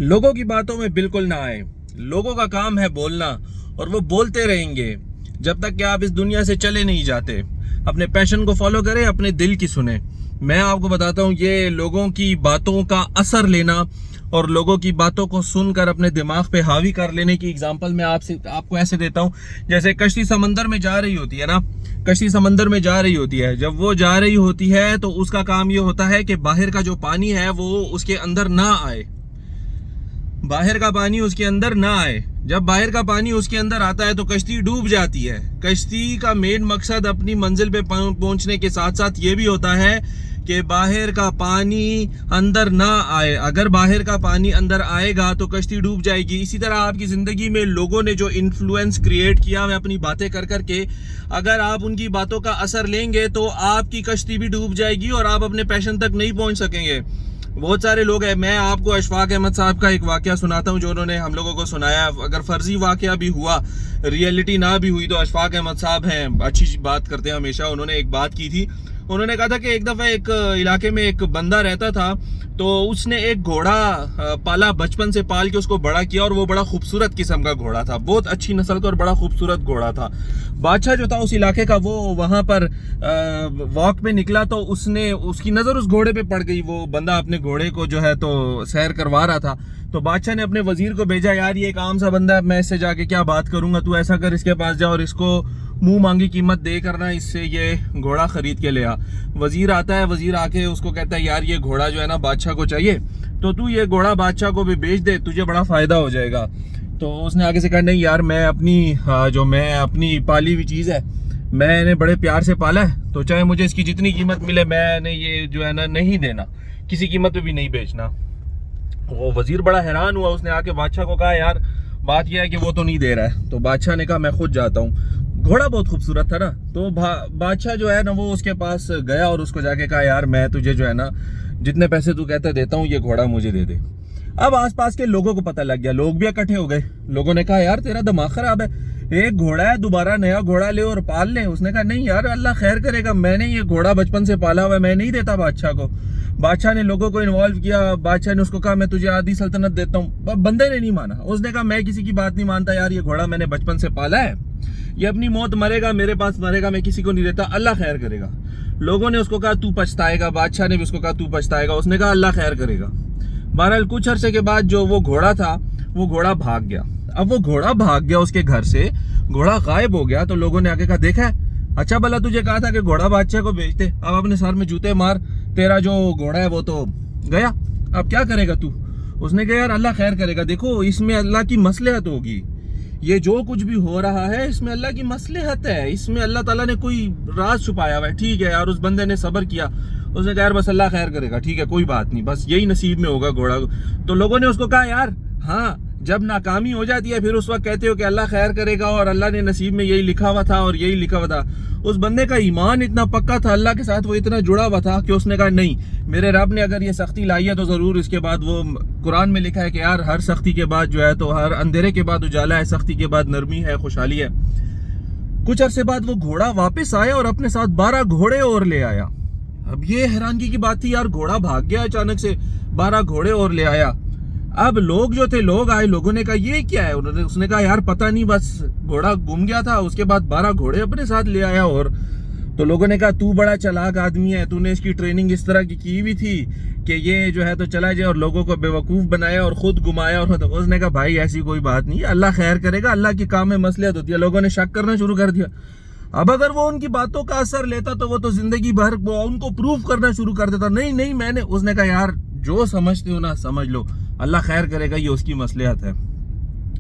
لوگوں کی باتوں میں بالکل نہ آئے. لوگوں کا کام ہے بولنا اور وہ بولتے رہیں گے جب تک کہ آپ اس دنیا سے چلے نہیں جاتے. اپنے پیشن کو فالو کریں, اپنے دل کی سنیں. میں آپ کو بتاتا ہوں, یہ لوگوں کی باتوں کا اثر لینا اور لوگوں کی باتوں کو سن کر اپنے دماغ پہ حاوی کر لینے کی اگزامپل میں آپ کو ایسے دیتا ہوں. جیسے کشتی سمندر میں جا رہی ہوتی ہے نا, کشتی سمندر میں جا رہی ہوتی ہے. جب وہ جا رہی ہوتی ہے تو اس کا کام یہ ہوتا ہے کہ باہر کا جو پانی ہے وہ اس کے اندر نہ آئے, باہر کا پانی اس کے اندر نہ آئے. جب باہر کا پانی اس کے اندر آتا ہے تو کشتی ڈوب جاتی ہے. کشتی کا مین مقصد اپنی منزل پہ پہنچنے کے ساتھ ساتھ یہ بھی ہوتا ہے کہ باہر کا پانی اندر نہ آئے. اگر باہر کا پانی اندر آئے گا تو کشتی ڈوب جائے گی. اسی طرح آپ کی زندگی میں لوگوں نے جو انفلوئنس کریٹ کیا ہے اپنی باتیں کر کر کے, اگر آپ ان کی باتوں کا اثر لیں گے تو آپ کی کشتی بھی ڈوب جائے گی اور آپ اپنے پیشن تک نہیں پہنچ سکیں گے. بہت سارے لوگ ہیں. میں آپ کو اشفاق احمد صاحب کا ایک واقعہ سناتا ہوں جو انہوں نے ہم لوگوں کو سنایا. اگر فرضی واقعہ بھی ہوا, ریئلٹی نہ بھی ہوئی, تو اشفاق احمد صاحب ہیں, اچھی بات کرتے ہیں ہمیشہ. انہوں نے ایک بات کی تھی. انہوں نے کہا تھا کہ ایک دفعہ ایک علاقے میں ایک بندہ رہتا تھا, تو اس نے ایک گھوڑا پالا, بچپن سے پال کے اس کو بڑا کیا, اور وہ بڑا خوبصورت قسم کا گھوڑا تھا, بہت اچھی نسل کا اور بڑا خوبصورت گھوڑا تھا. بادشاہ جو تھا اس علاقے کا, وہ وہاں پر واک پہ نکلا تو اس کی نظر اس گھوڑے پہ پڑ گئی. وہ بندہ اپنے گھوڑے کو جو ہے تو سیر کروا رہا تھا, تو بادشاہ نے اپنے وزیر کو بھیجا, یار یہ ایک عام سا بندہ ہے, میں اس سے جا کے کیا بات کروں گا, تو ایسا کر اس کے پاس جا اور اس کو منہ مانگی قیمت دے کرنا اس سے یہ گھوڑا خرید کے لے آ. وزیر آتا ہے, وزیر آ کے اس کو کہتا ہے یار یہ گھوڑا جو ہے نا بادشاہ کو چاہیے, تو یہ گھوڑا بادشاہ کو بھی بیچ دے, تجھے بڑا فائدہ ہو جائے گا. تو اس نے آگے سے کہا نہیں یار, میں اپنی پالی ہوئی چیز ہے, میں نے بڑے پیار سے پالا ہے, تو چاہے مجھے اس کی جتنی قیمت ملے میں نے یہ جو ہے نا نہیں دینا, کسی قیمت پہ بھی نہیں بیچنا. وہ وزیر بڑا حیران ہوا. اس نے آ کے بادشاہ کو کہا یار بات یہ ہے کہ وہ تو نہیں دے رہا ہے. تو بادشاہ نے کہا میں خود جاتا ہوں. گھوڑا بہت خوبصورت تھا نا, تو بادشاہ جو ہے نا وہ اس کے پاس گیا اور اس کو جا کے کہا یار میں تجھے جو ہے نا جتنے پیسے تو کہتا دیتا ہوں, یہ گھوڑا مجھے دے دے. اب آس پاس کے لوگوں کو پتہ لگ گیا, لوگ بھی اکٹھے ہو گئے. لوگوں نے کہا یار تیرا دماغ خراب ہے, ایک گھوڑا ہے, دوبارہ نیا گھوڑا لے اور پال لے. اس نے کہا نہیں یار اللہ خیر کرے گا, میں نے یہ گھوڑا بچپن سے پالا ہوا ہے, میں نہیں دیتا بادشاہ کو. بادشاہ نے لوگوں کو انوالو کیا. بادشاہ نے اس کو کہا میں تجھے آدھی سلطنت دیتا ہوں. بندے نے نہیں مانا. اس نے کہا میں کسی کی بات نہیں مانتا یار, یہ گھوڑا میں نے بچپن سے پالا ہے, یہ اپنی موت مرے گا, میرے پاس مرے گا, میں کسی کو نہیں دیتا, اللہ خیر کرے گا. لوگوں نے اس کو کہا تو پچھتائے گا. بادشاہ نے بھی اس کو کہا تو پچھتائے گا. اس نے کہا اللہ خیر کرے گا. بہرحال کچھ عرصے کے بعد جو وہ گھوڑا تھا وہ گھوڑا بھاگ گیا. اب وہ گھوڑا بھاگ گیا اس کے گھر سے, گھوڑا غائب ہو گیا. تو لوگوں نے آگے کہا دیکھا ہے, اچھا بھلا تجھے کہا تھا کہ گھوڑا بادشاہ کو بیچ دے, اب اپنے سر میں جوتے مار, تیرا جو گھوڑا ہے وہ تو گیا, اب کیا کرے گا تو. اس نے کہا یار اللہ خیر کرے گا, دیکھو اس میں اللہ کی مصلحت ہوگی, یہ جو کچھ بھی ہو رہا ہے اس میں اللہ کی مصلحت ہے, اس میں اللہ تعالیٰ نے کوئی راز چھپایا ہوا ہے. ٹھیک ہے یار, اس بندے نے صبر کیا. اس نے کہا یار بس اللہ خیر کرے گا, ٹھیک ہے کوئی بات نہیں, بس یہی نصیب میں ہوگا گھوڑا. تو لوگوں نے اس کو کہا یار ہاں, جب ناکامی ہو جاتی ہے پھر اس وقت کہتے ہو کہ اللہ خیر کرے گا اور اللہ نے نصیب میں یہی لکھا ہوا تھا اور یہی لکھا ہوا تھا. اس بندے کا ایمان اتنا پکا تھا اللہ کے ساتھ, وہ اتنا جڑا ہوا تھا کہ اس نے کہا نہیں, میرے رب نے اگر یہ سختی لائی ہے تو ضرور اس کے بعد, وہ قرآن میں لکھا ہے کہ یار ہر سختی کے بعد جو ہے تو ہر اندھیرے کے بعد اجالا ہے, سختی کے بعد نرمی ہے, خوشحالی ہے. کچھ عرصے بعد وہ گھوڑا واپس آیا اور اپنے ساتھ 12 گھوڑے اور لے آیا. اب یہ حیرانگی کی بات تھی, یار گھوڑا بھاگ گیا اچانک سے, 12 گھوڑے اور لے آیا. اب لوگ جو تھے, لوگ آئے, لوگوں نے کہا یہ کیا ہے. اس نے کہا یار پتہ نہیں, بس گھوڑا گم گیا تھا, اس کے بعد 12 گھوڑے اپنے ساتھ لے آیا. اور تو لوگوں نے کہا تو بڑا چلاک آدمی ہے, تو نے اس کی ٹریننگ اس طرح کی ہوئی تھی کہ یہ جو ہے تو چلا جائے اور لوگوں کو بے وقوف بنایا اور خود گمایا. اور اس نے کہا بھائی ایسی کوئی بات نہیں, اللہ خیر کرے گا, اللہ کے کام میں مصلحت ہوتی ہے. لوگوں نے شک کرنا شروع کر دیا. اب اگر وہ ان کی باتوں کا اثر لیتا تو وہ تو زندگی بھر وہ ان کو پروف کرنا شروع کر دیتا, نہیں میں نے. اس نے کہا یار جو سمجھتے ہو نا سمجھ لو, اللہ خیر کرے گا, یہ اس کی مصلحت ہے.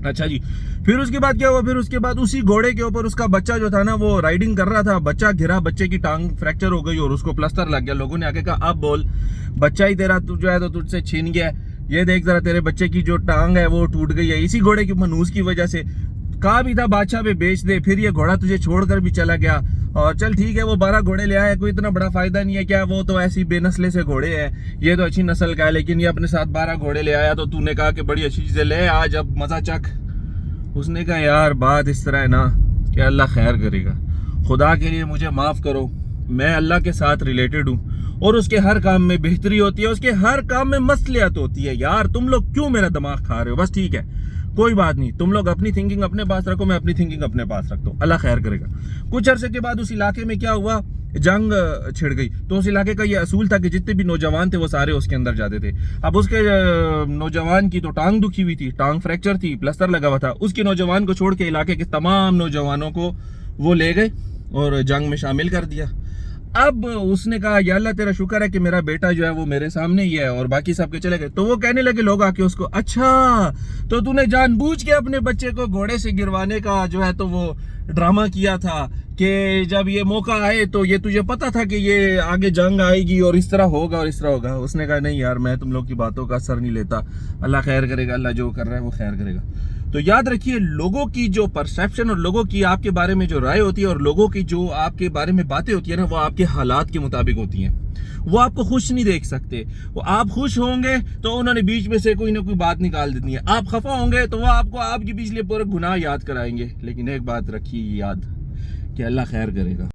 اچھا جی, پھر اس کے بعد کیا ہوا, پھر اس کے بعد اسی گھوڑے کے اوپر اس کا بچہ جو تھا نا وہ رائڈنگ کر رہا تھا, بچہ گرا, بچے کی ٹانگ فریکچر ہو گئی اور اس کو پلسٹر لگ گیا. لوگوں نے آگے کہا اب بول, بچہ ہی تیرا جو ہے تو تجھ سے چھین گیا, یہ دیکھ ذرا تیرے بچے کی جو ٹانگ ہے وہ ٹوٹ گئی ہے اسی گھوڑے کی منحوس کی وجہ سے. کہا بھی تھا بادشاہ پہ بیچ دے, پھر یہ گھوڑا تجھے چھوڑ کر بھی چلا گیا. اور چل ٹھیک ہے وہ 12 گھوڑے لے آئے, کوئی اتنا بڑا فائدہ نہیں ہے, کیا وہ تو ایسی بے نسلے سے گھوڑے ہیں, یہ تو اچھی نسل کا ہے, لیکن یہ اپنے ساتھ 12 گھوڑے لے آیا. تو نے کہا کہ بڑی اچھی چیزیں لے, آج اب مزہ چکھ. اس نے کہا یار بات اس طرح ہے نا کہ اللہ خیر کرے گا, خدا کے لیے مجھے معاف کرو, میں اللہ کے ساتھ ریلیٹڈ ہوں اور اس کے ہر کام میں بہتری ہوتی ہے, اس کے ہر کام میں مصلحت ہوتی ہے. یار تم لوگ کیوں میرا دماغ کھا رہے ہو؟ بس ٹھیک ہے, کوئی بات نہیں, تم لوگ اپنی تھنکنگ اپنے پاس رکھو, میں اپنی تھنکنگ اپنے پاس رکھتا ہوں, اللہ خیر کرے گا. کچھ عرصے کے بعد اس علاقے میں کیا ہوا, جنگ چھڑ گئی. تو اس علاقے کا یہ اصول تھا کہ جتنے بھی نوجوان تھے وہ سارے اس کے اندر جاتے تھے. اب اس کے نوجوان کی تو ٹانگ دکھی ہوئی تھی, ٹانگ فریکچر تھی, پلسٹر لگا ہوا تھا. اس کے نوجوان کو چھوڑ کے علاقے کے تمام نوجوانوں کو وہ لے گئے اور جنگ میں شامل کر دیا. اب اس نے کہا یا اللہ تیرا شکر ہے کہ میرا بیٹا جو ہے وہ میرے سامنے ہی ہے, اور باقی سب کے چلے گئے. تو وہ کہنے لگے لوگ آ کے اس کو, اچھا تو تو نے جان بوجھ کے اپنے بچے کو گھوڑے سے گروانے کا جو ہے تو وہ ڈرامہ کیا تھا کہ جب یہ موقع آئے تو یہ تجھے پتا تھا کہ یہ آگے جنگ آئے گی اور اس طرح ہوگا اور اس طرح ہوگا. اس نے کہا نہیں یار, میں تم لوگ کی باتوں کا اثر نہیں لیتا, اللہ خیر کرے گا, اللہ جو کر رہا ہے وہ خیر کرے گا. تو یاد رکھیے, لوگوں کی جو پرسیپشن اور لوگوں کی آپ کے بارے میں جو رائے ہوتی ہے اور لوگوں کی جو آپ کے بارے میں باتیں ہوتی ہیں نا, وہ آپ کے حالات کے مطابق ہوتی ہیں. وہ آپ کو خوش نہیں دیکھ سکتے. وہ آپ خوش ہوں گے تو انہوں نے بیچ میں سے کوئی نہ کوئی بات نکال دینی ہے. آپ خفا ہوں گے تو وہ آپ کو آپ کے پچھلے پورے گناہ یاد کرائیں گے. لیکن ایک بات رکھیے یاد کہ اللہ خیر کرے گا.